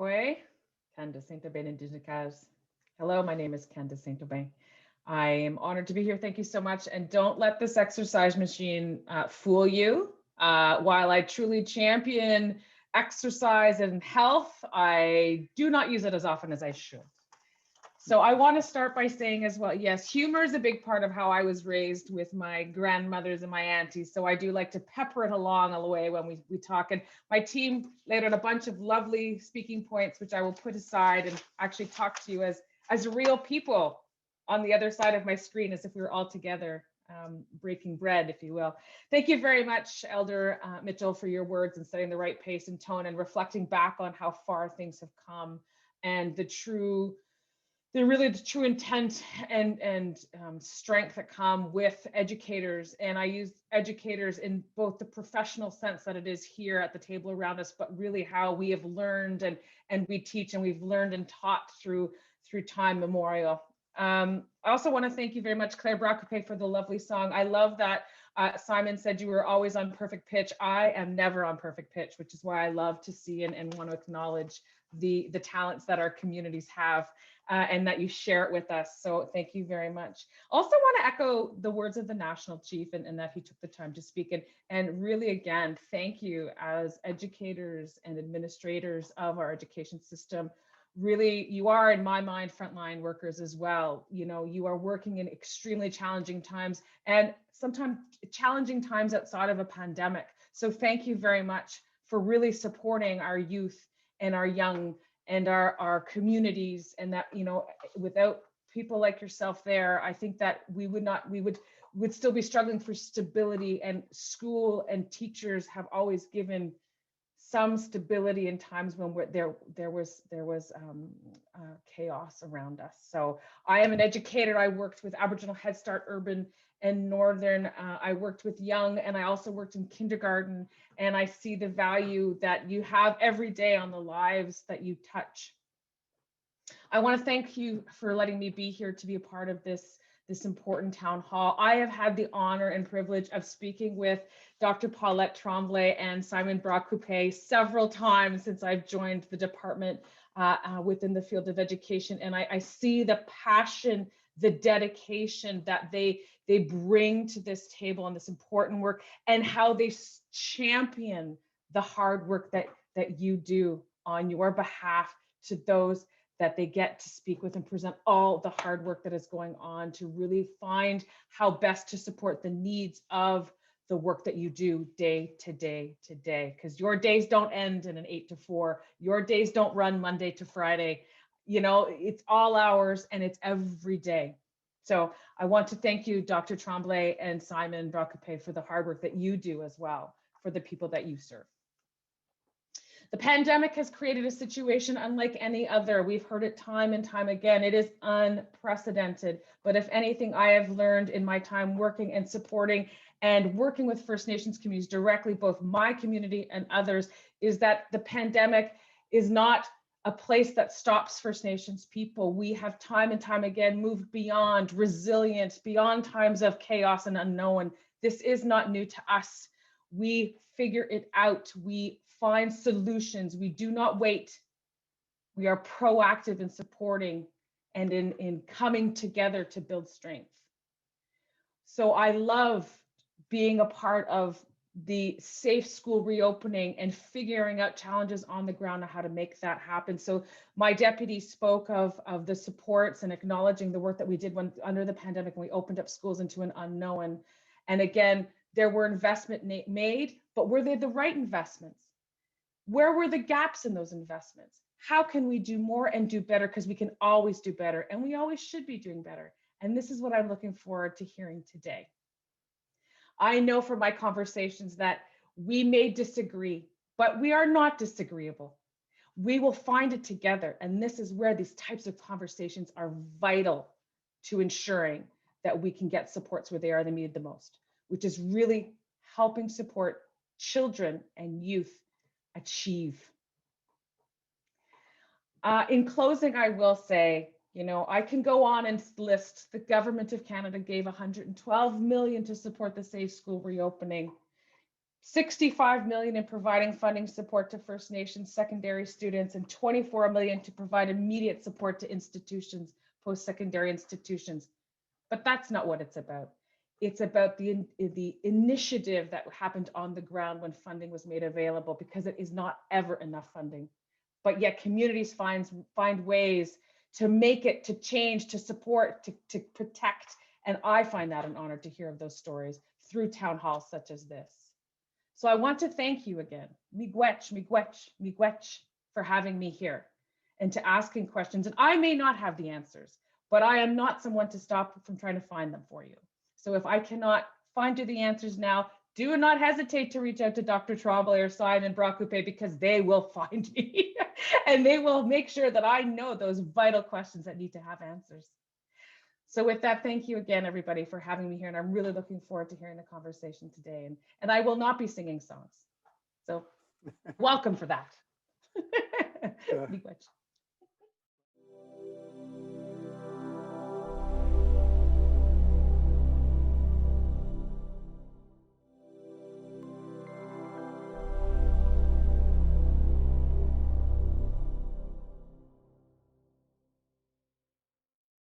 Kwe, Candice Saint Aubin, Indigenous. Hello, my name is Candice Saint Aubin. I am honored to be here. Thank you so much. And don't let this exercise machine fool you. While I truly champion exercise and health, I do not use it as often as I should. So I want to start by saying as well, yes, humor is a big part of how I was raised with my grandmothers and my aunties. So I do like to pepper it along all the way when we talk. And my team laid out a bunch of lovely speaking points, which I will put aside and actually talk to you as real people on the other side of my screen, as if we were all together breaking bread, if you will. Thank you very much, Elder Mitchell, for your words and setting the right pace and tone and reflecting back on how far things have come and the true intent and strength that come with educators. And I use educators in both the professional sense that it is here at the table around us, but really how we have learned and we teach and we've learned and taught through time memorial. I also want to thank you very much, Claire Bracoupe, for the lovely song. I love that Simon said you were always on perfect pitch. I am never on perfect pitch, which is why I love to see and want to acknowledge the talents that our communities have and that you share it with us. So thank you very much. Also want to echo the words of the National Chief and that he took the time to speak. And really, again, thank you as educators and administrators of our education system. Really, you are, in my mind, frontline workers as well. You know, you are working in extremely challenging times and sometimes challenging times outside of a pandemic. So thank you very much for really supporting our youth and our young and our communities. And that, you know, without people like yourself there, I think that we would still be struggling for stability, and school and teachers have always given some stability in times when there was chaos around us. So I am an educator. I worked with Aboriginal Head Start, urban and northern. I worked with young, and I also worked in kindergarten. And I see the value that you have every day on the lives that you touch. I want to thank you for letting me be here to be a part of this important town hall. I have had the honor and privilege of speaking with Dr. Paulette Tremblay and Simon Bracoupe several times since I've joined the department within the field of education. And I see the passion, the dedication that they bring to this table on this important work, and how they champion the hard work that you do on your behalf to those that they get to speak with and present all the hard work that is going on to really find how best to support the needs of the work that you do day to day to day. Because your days don't end in an 8 to 4. Your days don't run Monday to Friday. You know, it's all hours and it's every day. So I want to thank you, Dr. Tremblay and Simon Bracoupe, for the hard work that you do as well for the people that you serve. The pandemic has created a situation unlike any other. We've heard it time and time again. It is unprecedented. But if anything, I have learned in my time working and supporting and working with First Nations communities directly, both my community and others, is that the pandemic is not a place that stops First Nations people. We have time and time again moved beyond resilience, beyond times of chaos and unknown. This is not new to us. We figure it out. We find solutions. We do not wait. We are proactive in supporting and in coming together to build strength. So I love being a part of the safe school reopening and figuring out challenges on the ground and how to make that happen. So my deputy spoke of the supports and acknowledging the work that we did when under the pandemic, and we opened up schools into an unknown. And again, there were investments made, but were they the right investments? Where were the gaps in those investments? How can we do more and do better? Because we can always do better, and we always should be doing better. And this is what I'm looking forward to hearing today. I know from my conversations that we may disagree, but we are not disagreeable. We will find it together. And this is where these types of conversations are vital to ensuring that we can get supports where they are needed the most, which is really helping support children and youth achieve. In closing, I will say, you know, I can go on and list. The government of Canada gave $112 million to support the safe school reopening. 65 million in providing funding support to First Nations secondary students, and 24 million to provide immediate support to institutions, post-secondary institutions. But that's not what it's about. It's about the initiative that happened on the ground when funding was made available, because it is not ever enough funding. But yet communities find ways to make it, to change, to support, to protect. And I find that an honor to hear of those stories through town halls such as this. So I want to thank you again, miigwech, for having me here and to asking questions. And I may not have the answers, but I am not someone to stop from trying to find them for you. So if I cannot find you the answers now, do not hesitate to reach out to Dr. Tremblay or Simon Bracupe, because they will find me and they will make sure that I know those vital questions that need to have answers. So with that, thank you again, everybody, for having me here. And I'm really looking forward to hearing the conversation today. And I will not be singing songs. So welcome for that.